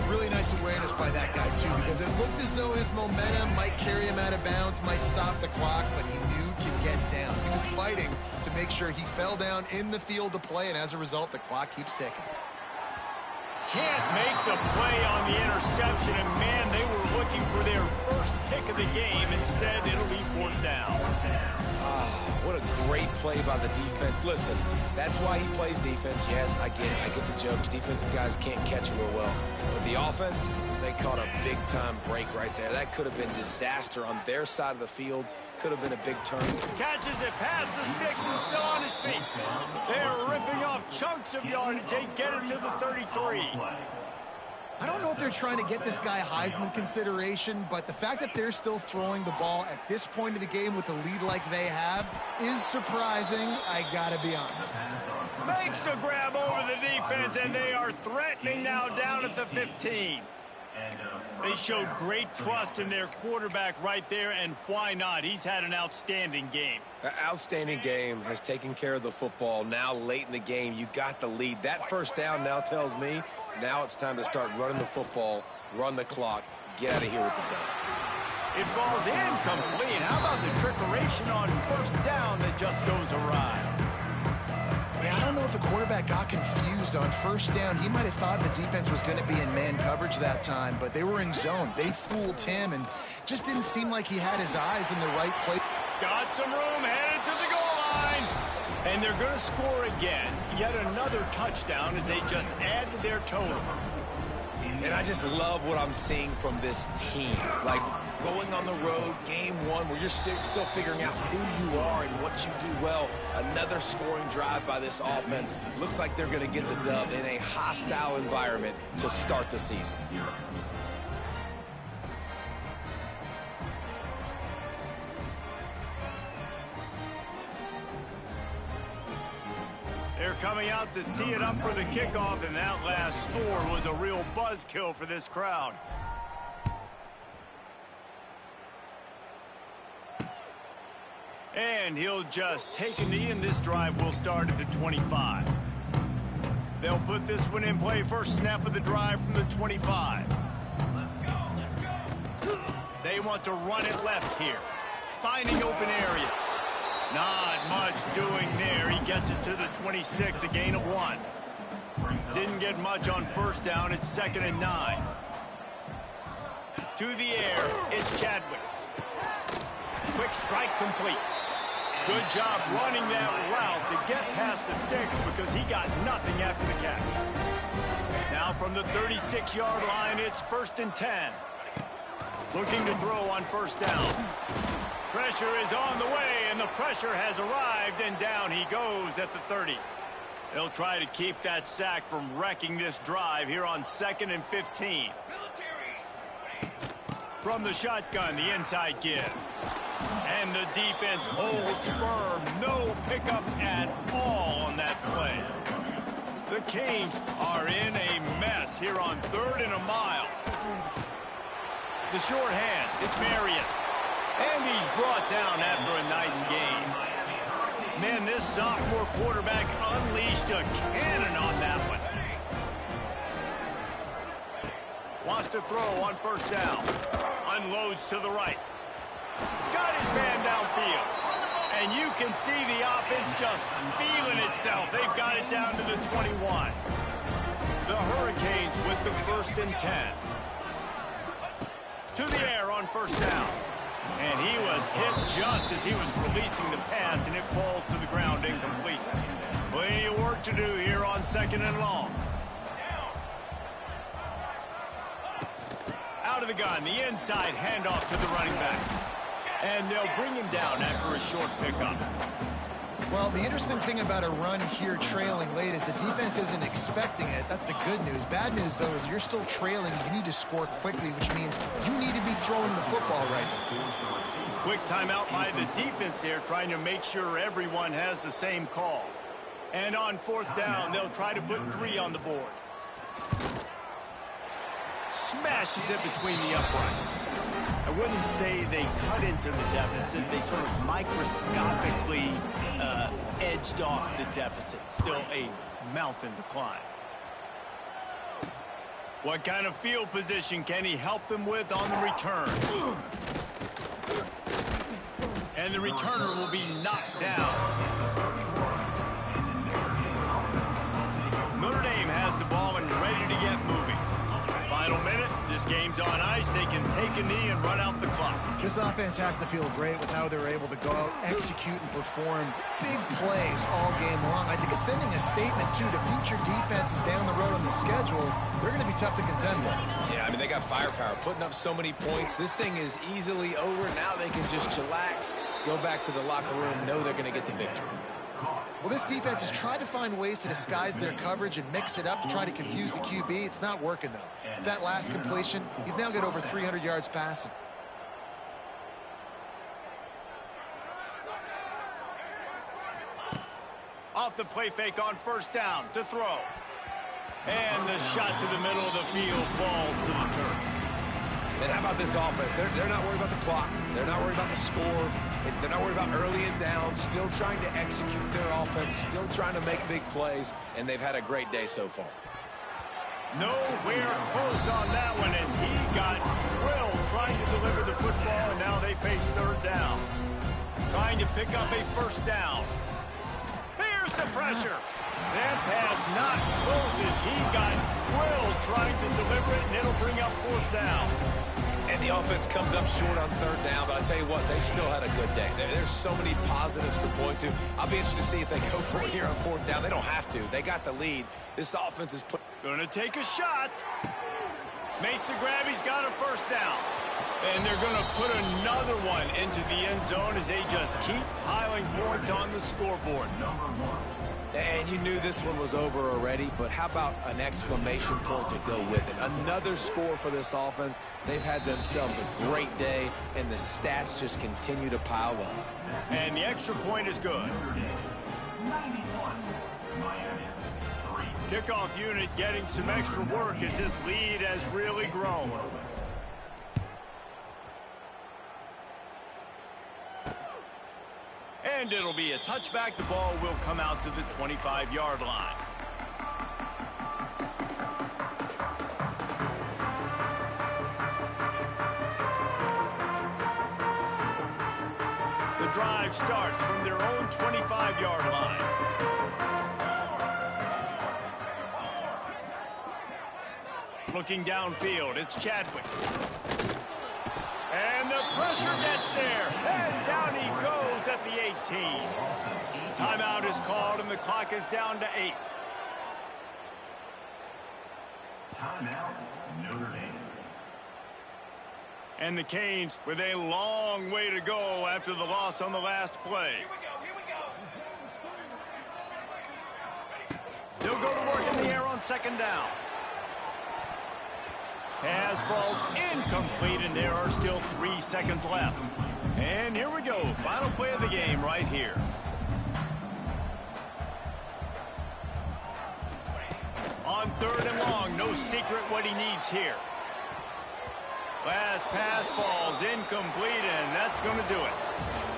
Really nice awareness by that guy, too, because it looked as though his momentum might carry him out of bounds, might stop the clock, but he knew to get down. He was fighting to make sure he fell down in the field to play, and as a result, the clock keeps ticking. Can't make the play on the interception, and man, they were looking for their first pick of the game. Instead, it'll be 4th down. What a great play by the defense. Listen, that's why he plays defense. Yes, I get it. I get the jokes. Defensive guys can't catch real well. But the offense, they caught a big-time break right there. That could have been disaster on their side of the field. Could have been a big turn. Catches it past the sticks and still on his feet. They're ripping off chunks of yardage. They get it to the 33. I don't know if they're trying to get this guy Heisman consideration, but the fact that they're still throwing the ball at this point of the game with a lead like they have is surprising, I gotta be honest. Makes a grab over the defense, and they are threatening now down at the 15. They showed great trust in their quarterback right there, and why not? He's had an outstanding game. An outstanding game, has taken care of the football. Now late in the game, you got the lead. That first down now tells me now it's time to start running the football, run the clock, get out of here with the dub. It falls incomplete. How about the trickeration on first down that just goes awry? Yeah, I don't know if the quarterback got confused on first down. He might have thought the defense was going to be in man coverage that time, but they were in zone. They fooled him and just didn't seem like he had his eyes in the right place. Got some room, headed to the goal line. And they're going to score again. Yet another touchdown as they just add to their total. And I just love what I'm seeing from this team. Like, going on the road, game one, where you're still figuring out who you are and what you do well. Another scoring drive by this offense. Looks like they're going to get the dub in a hostile environment to start the season. They're coming out to tee it up for the kickoff, and that last score was a real buzzkill for this crowd. And he'll just take a knee, and this drive will start at the 25. They'll put this one in play. First snap of the drive from the 25. They want to run it left here. Finding open areas. Not much doing there. He gets it to the 26, a gain of 1. Didn't get much on first down. It's 2nd and 9. To the air, it's Chadwick. Quick strike complete. Good job running that route to get past the sticks because he got nothing after the catch. Now from the 36-yard line, it's 1st and 10. Looking to throw on first down. Pressure is on the way, and the pressure has arrived, and down he goes at the 30. They'll try to keep that sack from wrecking this drive here on 2nd and 15. From the shotgun, the inside give. And the defense holds firm. No pickup at all on that play. The Canes are in a mess here on 3rd and a mile. The short hands, it's Marion. And he's brought down after a nice game. Man, this sophomore quarterback unleashed a cannon on that one. Wants to throw on first down. Unloads to the right. Got his man downfield. And you can see the offense just feeling itself. They've got it down to the 21. The Hurricanes with the 1st and 10. To the air on first down. And he was hit just as he was releasing the pass, and it falls to the ground incomplete. Plenty of work to do here on 2nd and long. Out of the gun, the inside handoff to the running back. And they'll bring him down after a short pickup. Well, the interesting thing about a run here trailing late is the defense isn't expecting it. That's the good news. Bad news, though, is you're still trailing. You need to score quickly, which means you need to be throwing the football right now. Quick timeout by the defense there, trying to make sure everyone has the same call. And on 4th down, they'll try to put 3 on the board. Smashes it between the uprights. I wouldn't say they cut into the deficit. They sort of microscopically edged off the deficit. Still a mountain to climb. What kind of field position can he help them with on the return? And the returner will be knocked down. Notre Dame has the ball and ready to get moving. Final minute, this game's on ice. They can take a knee and run out the clock. This offense has to feel great with how they're able to go out, execute, and perform big plays all game long. I think it's sending a statement, too, to future defenses down the road on the schedule. They're going to be tough to contend with. Yeah, I mean, they got firepower, putting up so many points. This thing is easily over. Now they can just chillax, go back to the locker room, know they're going to get the victory. Well, this defense has tried to find ways to disguise their coverage and mix it up to try to confuse the QB. It's not working, though. With that last completion, he's now got over 300 yards passing. Off the play fake on first down to throw. And the shot to the middle of the field falls to the turf. And how about this offense? They're not worried about the clock. They're not worried about the score. They're not worried about early and down. Still trying to execute their offense. Still trying to make big plays. And they've had a great day so far. Nowhere close on that one as he got drilled trying to deliver the football, and now they face third down. Trying to pick up a first down. Here's the pressure. That pass not close as he got drilled trying to deliver it, and it'll bring up fourth down. And the offense comes up short on third down, but I tell you what, they still had a good day. There's so many positives to point to. I'll be interested to see if they go for it here on fourth down. They don't have to. They got the lead. This offense is put. Gonna take a shot. Makes the grab. He's got a first down. And they're gonna put another one into the end zone as they just keep piling points on the scoreboard. And you knew this one was over already, but how about an exclamation point to go with it? Another score for this offense. They've had themselves a great day, and the stats just continue to pile up. And the extra point is good. Kickoff unit getting some extra work as this lead has really grown. And it'll be a touchback. The ball will come out to the 25-yard line. The drive starts from their own 25-yard line. Looking downfield, it's Chadwick. And the pressure gets there. And down he goes at the 18. Timeout is called, and the clock is down to 8. Timeout, Notre Dame. And the Canes with a long way to go after the loss on the last play. They'll go to work in the air on second down. Pass falls incomplete, and there are still 3 seconds left. And here we go. Final play of the game right here. On third and long, no secret what he needs here. Last pass falls incomplete, and that's going to do it.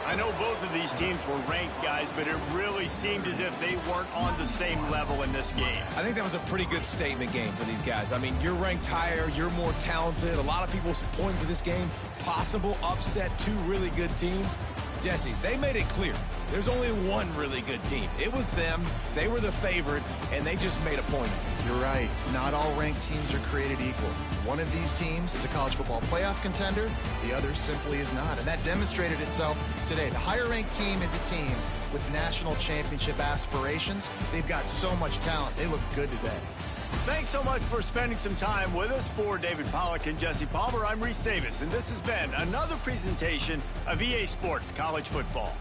I know both of these teams were ranked, guys, but it really seemed as if they weren't on the same level in this game. I think that was a pretty good statement game for these guys. I mean, you're ranked higher, you're more talented. A lot of people point to this game, possible upset, 2 really good teams. Jesse, they made it clear. There's only one really good team. It was them. They were the favorite, and they just made a point. You're right. Not all ranked teams are created equal. One of these teams is a college football playoff contender. The other simply is not. And that demonstrated itself today. The higher-ranked team is a team with national championship aspirations. They've got so much talent. They look good today. Thanks so much for spending some time with us. For David Pollack and Jesse Palmer, I'm Reese Davis, and this has been another presentation of EA Sports College Football.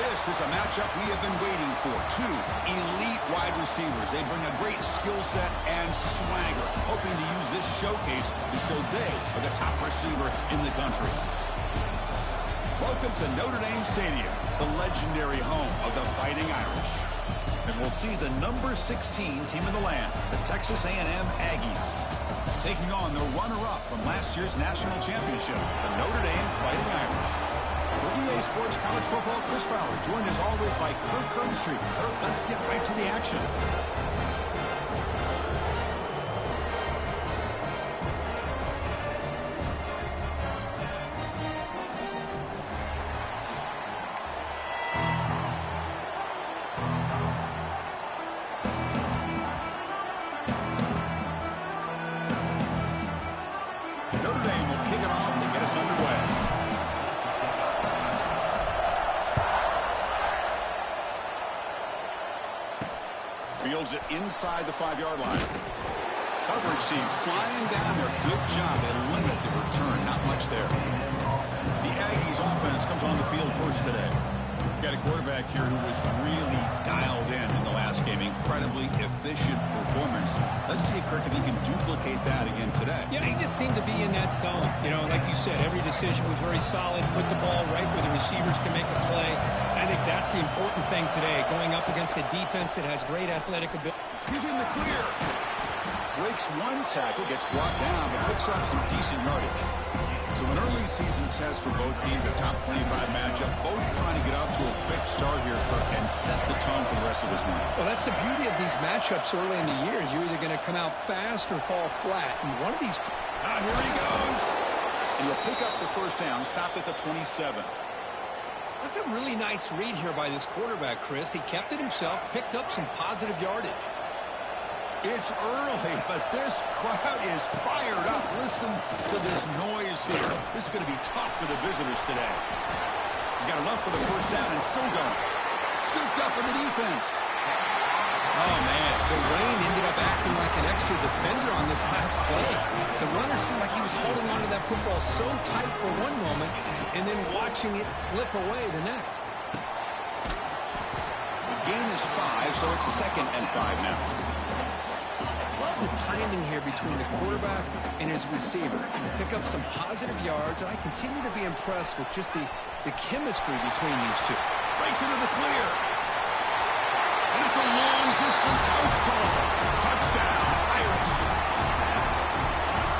This is a matchup we have been waiting for. Two elite wide receivers. They bring a great skill set and swagger, hoping to use this showcase to show they are the top receiver in the country. Welcome to Notre Dame Stadium, the legendary home of the Fighting Irish. As we'll see the number 16 team in the land, the Texas A&M Aggies, taking on the runner-up from last year's national championship, the Notre Dame Fighting Irish. For EA Sports College Football, Chris Fowler, joined as always by Kirk Herbstreit. Kirk, let's get right to the action. Notre Dame will kick it off to get us underway. Fields it inside the 5-yard line. Coverage team flying down there. Good job. They limit the return. Not much there. The Aggies offense comes on the field first today. Got a quarterback here who was really dialed in the last game. Incredibly efficient performance. Let's see, Kirk, if he can duplicate that again today. Yeah, he just seemed to be in that zone. You know, like you said, every decision was very solid. Put the ball right where the receivers can make a play. I think that's the important thing today, going up against a defense that has great athletic ability. He's in the clear. Breaks one tackle, gets brought down, but picks up some decent yardage. So an early season test for both teams, a top 25 matchup, both trying to get off to a quick start here, Kirk, and set the tone for the rest of this one. Well, that's the beauty of these matchups early in the year. You're either going to come out fast or fall flat. And one of these... Here he goes. And he'll pick up the first down, stopped at the 27. That's a really nice read here by this quarterback, Chris. He kept it himself, picked up some positive yardage. It's early, but this crowd is fired up. Listen to this noise here. This is going to be tough for the visitors today. He's got enough for the first down and still going. Scooped up in the defense. Oh, man. The rain ended up acting like an extra defender on this last play. The runner seemed like he was holding onto that football so tight for one moment and then watching it slip away the next. The gain is 5, so it's 2nd and 5 now. The timing here between the quarterback and his receiver. Pick up some positive yards, and I continue to be impressed with just the chemistry between these two. Breaks into the clear. And it's a long-distance house call. Touchdown, Irish.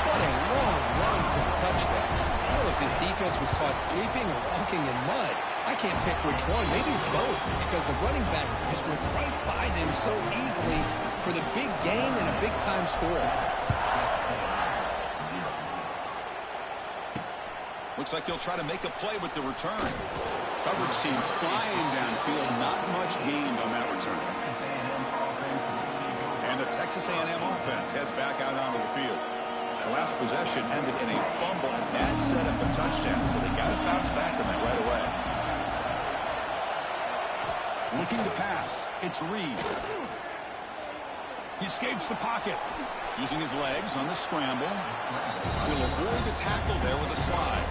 What a long run for the touchdown. I don't know if this defense was caught sleeping or walking in mud. I can't pick which one. Maybe it's both, because the running back just went right by them so easily for the big gain and a big-time score. Looks like he'll try to make a play with the return. Coverage team flying downfield. Not much gained on that return. And the Texas A&M offense heads back out onto the field. The last possession ended in a fumble, and that set up a touchdown, so they got to bounce back on that right away. Looking to pass. It's Reed. He escapes the pocket. Using his legs on the scramble. He'll avoid the tackle there with a slide.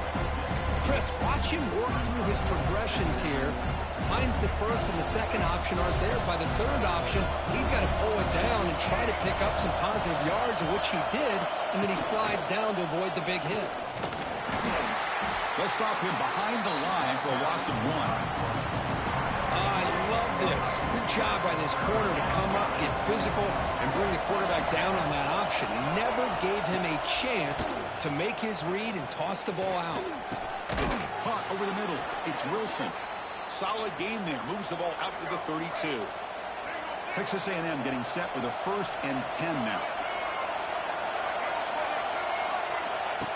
Chris, watch him work through his progressions here. Finds the first and the second option aren't there. By the third option, he's got to pull it down and try to pick up some positive yards, of which he did, and then he slides down to avoid the big hit. They'll stop him behind the line for a loss of 1. I love this. Good job by this corner to come up, get physical, and bring the quarterback down on that option. Never gave him a chance to make his read and toss the ball out. Caught over the middle. It's Wilson. Solid gain there. Moves the ball out to the 32. Texas A&M getting set with a 1st and 10 now.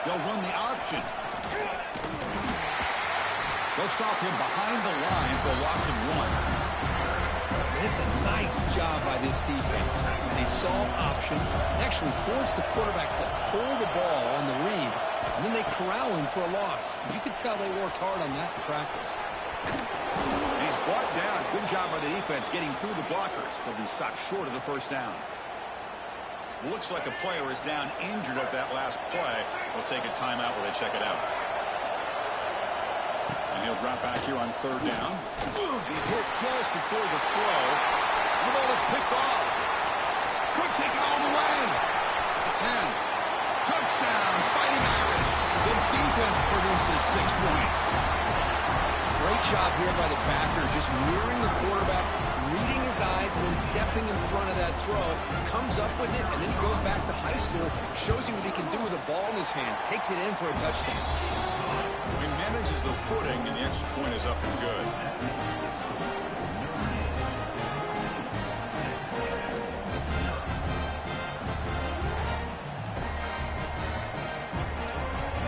They'll run the option. They'll stop him behind the line for a loss of 1. It's a nice job by this defense. They saw option, actually forced the quarterback to hold the ball on the read, and then they corral him for a loss. You could tell they worked hard on that in practice. He's brought down. Good job by the defense getting through the blockers. They'll be stopped short of the first down. Looks like a player is down injured at that last play. They'll take a timeout while they check it out. And he'll drop back here on third down. He's hit just before the throw. The ball is picked off. Could take it all the way. At the 10. Touchdown, Fighting Irish. The defense produces 6 points. Great job here by the backer, just mirroring the quarterback, reading his eyes, and then stepping in front of that throw. Comes up with it, and then he goes back to high school, shows you what he can do with a ball in his hands, takes it in for a touchdown. He manages the footing, and the extra point is up and good.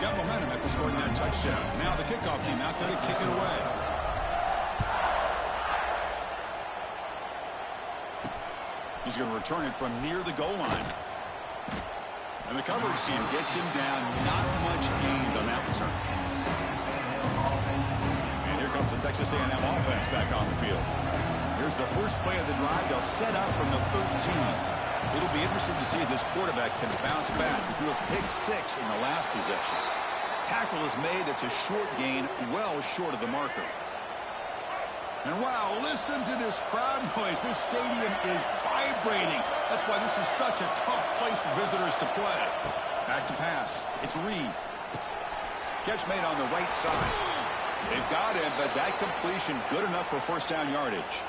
Got momentum after scoring that touchdown. Now the kickoff team out there to kick it away. He's going to return it from near the goal line. And the coverage team gets him down. Not much gained on that return. And here comes the Texas A&M offense back on the field. Here's the first play of the drive. They'll set up from the 13. It'll be interesting to see if this quarterback can bounce back. He threw a pick 6 in the last possession. Tackle is made. It's a short gain, well short of the marker. And wow, listen to this crowd noise. This stadium is vibrating. That's why this is such a tough place for visitors to play. Back to pass. It's Reed. Catch made on the right side. They've got him, but that completion good enough for first down yardage.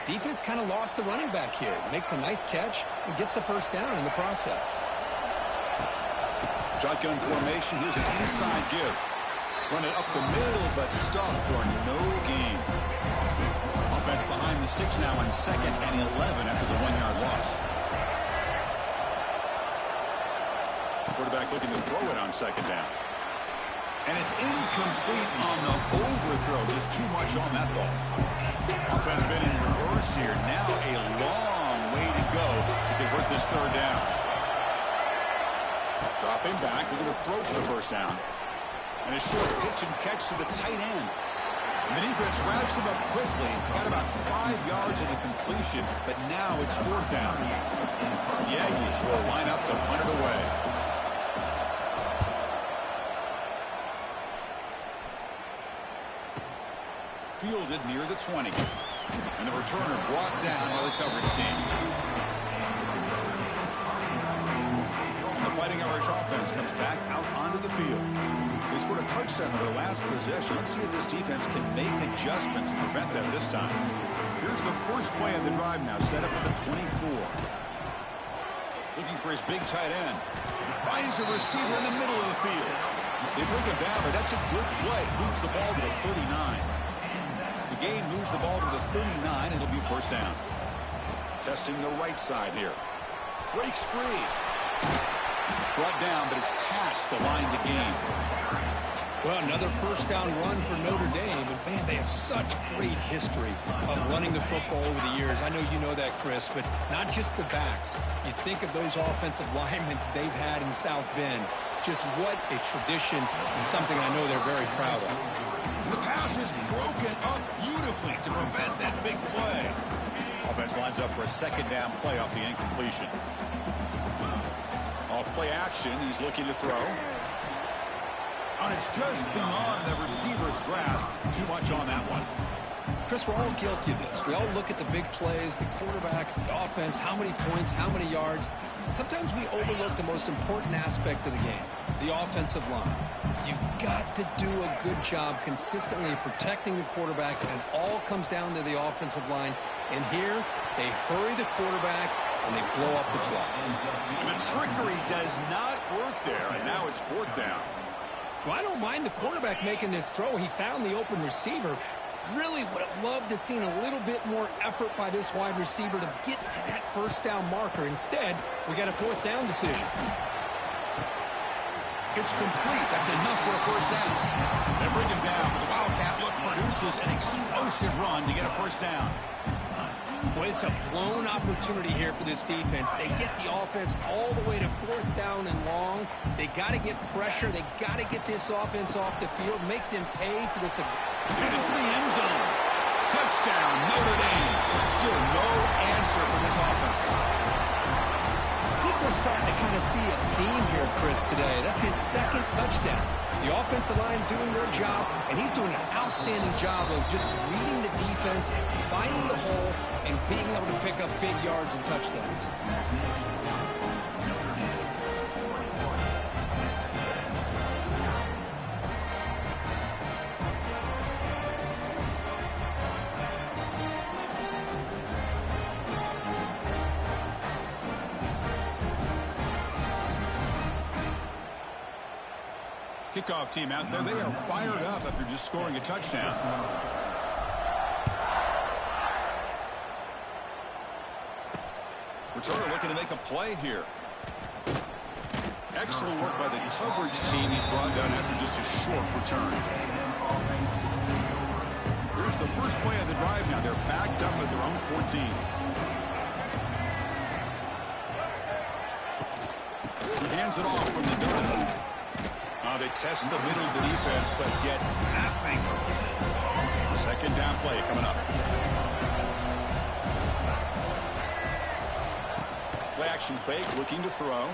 Defense kind of lost the running back here. Makes a nice catch and gets the first down in the process. Shotgun formation. Here's an inside give. Run it up the middle, but stuffed for no gain. Offense behind the 6 now on 2nd and 11 after the 1-yard loss. Quarterback looking to throw it on 2nd down. And it's incomplete on the overthrow. Just too much on that ball. Offense been in reverse here. Now a long way to go to convert this 3rd down. Dropping back. We're going to throw for the first down. And a short pitch and catch to the tight end. And the defense wraps him up quickly. Got about 5 yards in the completion, but now it's 4th down. The Aggies will line up to punt it away. Fielded near the 20. And the returner brought down by the coverage team. And the Fighting Irish offense comes back out onto the field. They scored a touchdown in their last possession. Let's see if this defense can make adjustments and prevent that this time. Here's the first play of the drive now, set up at the 24. Looking for his big tight end. Finds a receiver in the middle of the field. They bring him down, but that's a good play. Moves the ball to the 39. The game moves the ball to the 39. It'll be first down. Testing the right side here. Breaks free. Brought down, but it's past the line to gain. Well, another first down run for Notre Dame. And, man, they have such great history of running the football over the years. I know you know that, Chris, but not just the backs. You think of those offensive linemen they've had in South Bend. Just what a tradition and something I know they're very proud of. The pass is broken up beautifully to prevent that big play. Offense lines up for a 2nd down play off the incompletion. Off play action, he's looking to throw. And it's just beyond the receiver's grasp. Too much on that one. Chris, we're all guilty of this. We all look at the big plays, the quarterbacks, the offense, how many points, how many yards. And sometimes we overlook the most important aspect of the game, the offensive line. You've got to do a good job consistently protecting the quarterback, and it all comes down to the offensive line. And here, they hurry the quarterback, and they blow up the play. And the trickery does not work there, and now it's 4th down. Well, I don't mind the quarterback making this throw. He found the open receiver. Really would have loved to seen a little bit more effort by this wide receiver to get to that first down marker. Instead, we got a 4th down decision. It's complete. That's enough for a first down. They bring him down, but the Wildcat look produces an explosive run to get a first down. Boy, it's a blown opportunity here for this defense. They get the offense all the way to 4th down and long. They got to get pressure. They got to get this offense off the field, make them pay for this. Headed to the end zone. Touchdown, Notre Dame. Still no answer for this offense. I think we're starting to kind of see a theme here, Chris, today. That's his 2nd touchdown. The offensive line doing their job, and he's doing an outstanding job of just reading the defense, finding the hole, and being able to pick up big yards and touchdowns. Kickoff team out there, they are fired up after just scoring a touchdown. Returner looking to make a play here. Excellent work by the coverage team. He's brought down after just a short return. Here's the first play of the drive now. They're backed up at their own 14. He hands it off from the middle. They test the middle of the defense, but get nothing. Second down play coming up. Play action fake, looking to throw.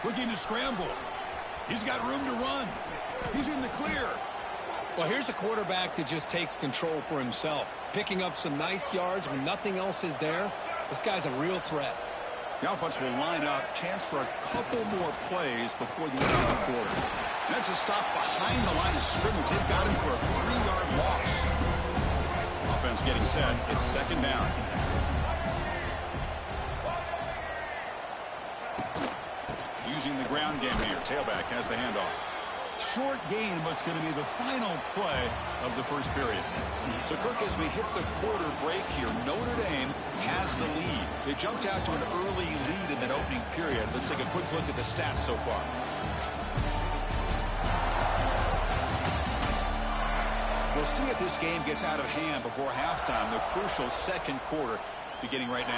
Looking to scramble. He's got room to run. He's in the clear. Well, here's a quarterback that just takes control for himself, picking up some nice yards when nothing else is there. This guy's a real threat. The offense will line up. Chance for a couple more plays before the end of the quarter. That's a stop behind the line of scrimmage. They've got him for a 3-yard loss. Offense getting set. It's second down. Using the ground game here. Tailback has the handoff. Short game, but it's going to be the final play of the first period. So, Kirk, as we hit the quarter break here, Notre Dame has the lead. They jumped out to an early lead in that opening period. Let's take a quick look at the stats so far. We'll see if this game gets out of hand before halftime, the crucial second quarter beginning right now.